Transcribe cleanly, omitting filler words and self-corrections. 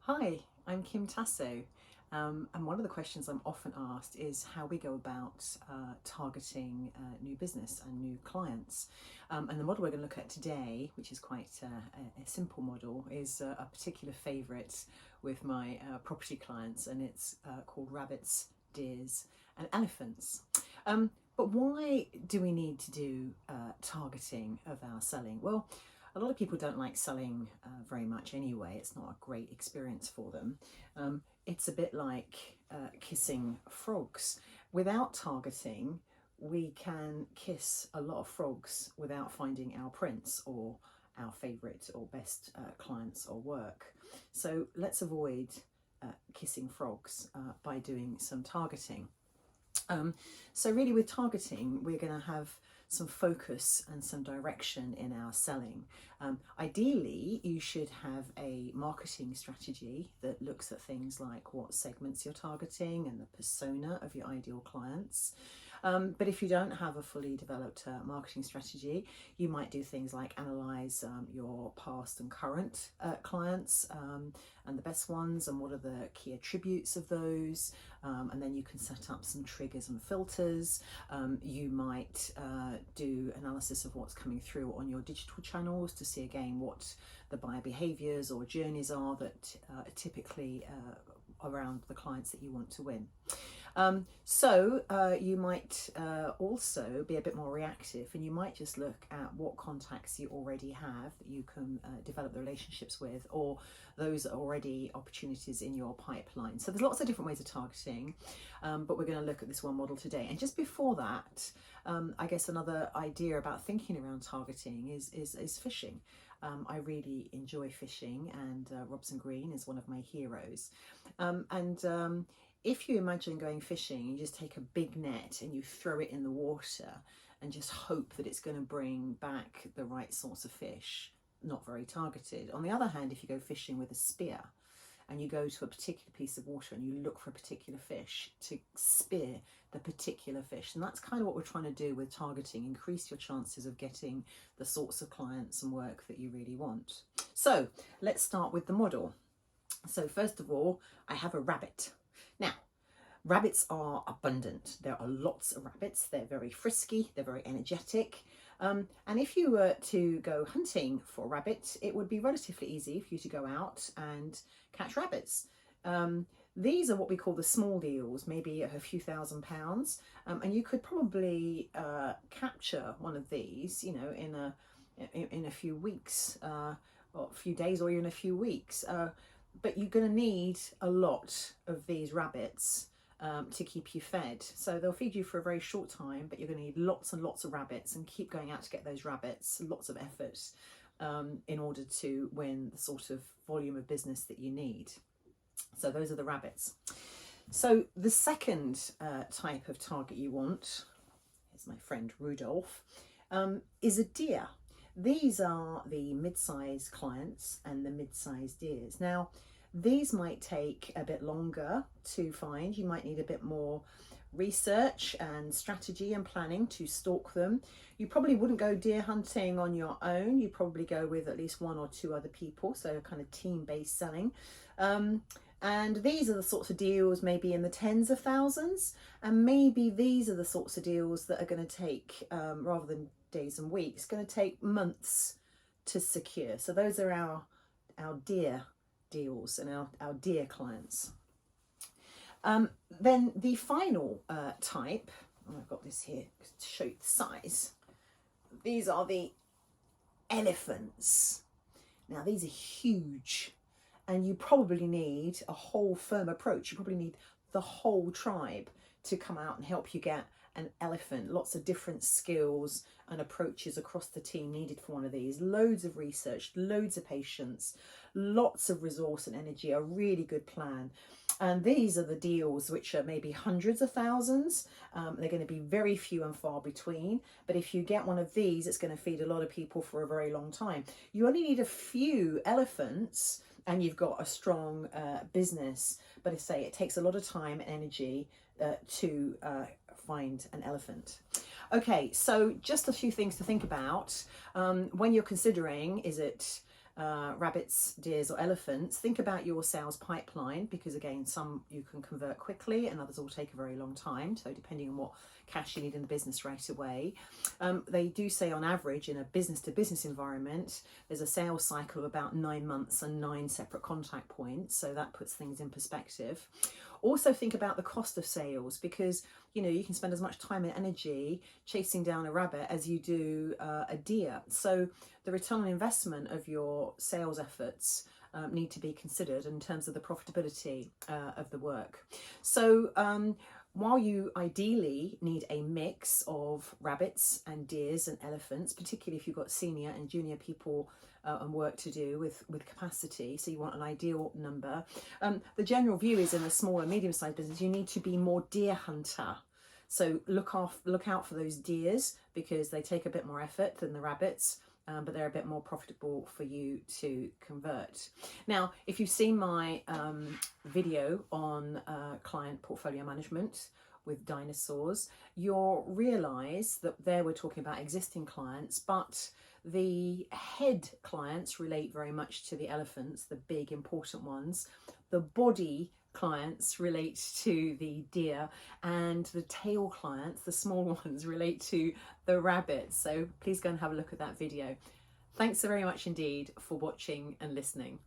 Hi, I'm Kim Tasso. And one of the questions I'm often asked is how we go about targeting new business and new clients. And the model we're going to look at today, which is quite a simple model, is a particular favourite with my property clients, and it's called rabbits, deers, and elephants. But why do we need to do targeting of our selling? Well, a lot of people don't like selling very much anyway. It's not a great experience for them. It's a bit like kissing frogs. Without targeting, we can kiss a lot of frogs without finding our prince or our favourite or best clients or work. So let's avoid kissing frogs by doing some targeting. So really with targeting, we're going to have some focus and some direction in our selling. Ideally, you should have a marketing strategy that looks at things like what segments you're targeting and the persona of your ideal clients. But if you don't have a fully developed marketing strategy, you might do things like analyze your past and current clients and the best ones and what are the key attributes of those. And then you can set up some triggers and filters. You might do analysis of what's coming through on your digital channels to see again what the buyer behaviors or journeys are that are typically around the clients that you want to win. You might also be a bit more reactive, and you might just look at what contacts you already have that you can develop the relationships with, or those are already opportunities in your pipeline. So there's lots of different ways of targeting, but we're going to look at this one model today. And just before that, I guess another idea about thinking around targeting is fishing. I really enjoy fishing, and Robson Green is one of my heroes. If you imagine going fishing, you just take a big net and you throw it in the water and just hope that it's going to bring back the right sorts of fish, not very targeted. On the other hand, if you go fishing with a spear and you go to a particular piece of water and you look for a particular fish to spear the particular fish, and that's kind of what we're trying to do with targeting, increase your chances of getting the sorts of clients and work that you really want. So let's start with the model. So first of all, I have a rabbit. Now, rabbits are abundant. There are lots of rabbits. They're very frisky, they're very energetic. And if you were to go hunting for a rabbit, it would be relatively easy for you to go out and catch rabbits. These are what we call the small deals, maybe a few £1,000s. And you could probably capture one of these, you know, in a few weeks, or a few days, or even a few weeks. But you're going to need a lot of these rabbits to keep you fed. So they'll feed you for a very short time, but you're going to need lots and lots of rabbits and keep going out to get those rabbits, lots of effort in order to win the sort of volume of business that you need. So those are the rabbits. So the second type of target you want, here's my friend Rudolph, is a deer. These are the mid-sized clients and the mid-sized deers. Now, these might take a bit longer to find. You might need a bit more research and strategy and planning to stalk them. You probably wouldn't go deer hunting on your own. You'd probably go with at least one or two other people, so kind of team-based selling. And these are the sorts of deals maybe in the tens of thousands, and maybe these are the sorts of deals that are going to take, rather than days and weeks, going to take months to secure. So those are our deer deals and our deer clients. Then the final type, and I've got this here to show you the size. These are the elephants. Now these are huge, and you probably need a whole firm approach. You probably need the whole tribe to come out and help you get an elephant. Lots of different skills and approaches across the team needed for one of these. Loads of research, loads of patience, lots of resource and energy, a really good plan. And these are the deals which are maybe hundreds of thousands. They're going to be very few and far between. But if you get one of these, it's going to feed a lot of people for a very long time. You only need a few elephants and you've got a strong business. But I say it takes a lot of time and energy to find an elephant. Okay, so just a few things to think about when you're considering, is it rabbits, deers or elephants, think about your sales pipeline, because again, some you can convert quickly and others will take a very long time. So depending on what cash you need in the business right away. They do say on average in a business to business environment, there's a sales cycle of about 9 months and 9 separate contact points. So that puts things in perspective. Also think about the cost of sales, because you can spend as much time and energy chasing down a rabbit as you do a deer. So the return on investment of your sales efforts need to be considered in terms of the profitability of the work. So while you ideally need a mix of rabbits and deers and elephants, particularly if you've got senior and junior people and work to do with capacity, so you want an ideal number. The general view is in a small and medium-sized business, you need to be more deer hunter. So look out for those deers, because they take a bit more effort than the rabbits. But they're a bit more profitable for you to convert. Now, if you've seen my video on client portfolio management with dinosaurs, you'll realise that there we're talking about existing clients, but the head clients relate very much to the elephants, the big important ones. The body clients relate to the deer, and the tail clients, the small ones, relate to the rabbits. So please go and have a look at that video. Thanks so very much indeed for watching and listening.